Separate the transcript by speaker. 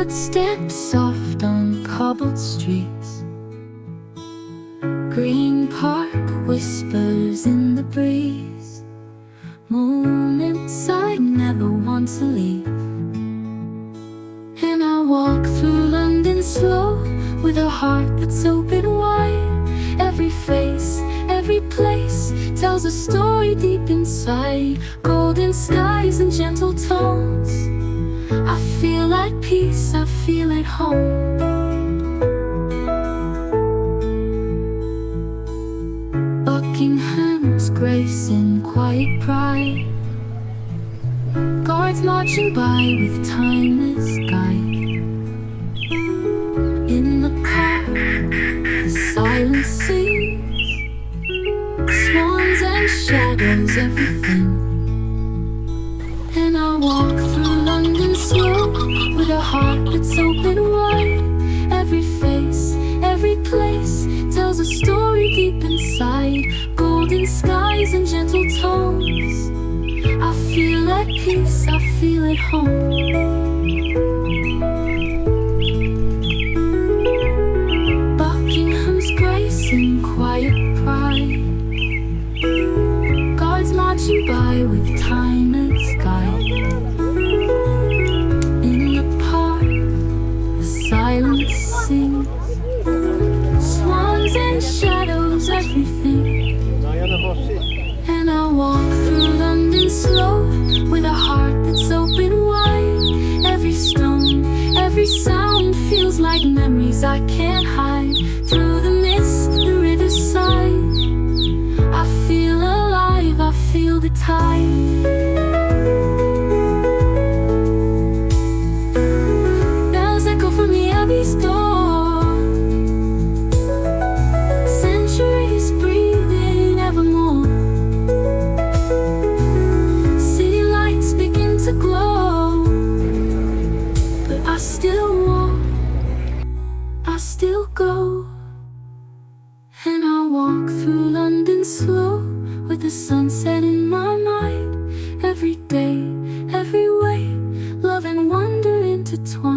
Speaker 1: Footsteps soft on cobbled streets. Green Park whispers in the breeze. Moments I never want to leave. And I walk through London slow, with a heart that's open wide. Every face, every place tells a story deep inside. Golden skies and gentle tones. I feel at peace, I feel at home. Buckingham's grace and quiet pride. Guards marching by with timeless guide. In the park, the silence sings. Swans and shadows, everything. And I walk through London slow, with a heart that's open wide. Every face, every place tells a story deep inside. Golden skies and gentle tones. I feel at peace, I feel at home. Buckingham's grace and quiet pride. Guards marching by with timeless guide. In the park, the silence sings. Swans and shadows, everything. And I walk through London slow, with a heart that's open wide. Every stone, every sound feels like memories I can't hide. Through the mist, the riverside, I feel alive, I feel the tide. Bells echo from the Abbey's door. Centuries breathing evermore. City lights begin to glow. But I still walk, I still go. And I walk through London slow, with the sunset in my mind. Every day, every way, love and wonder intertwined.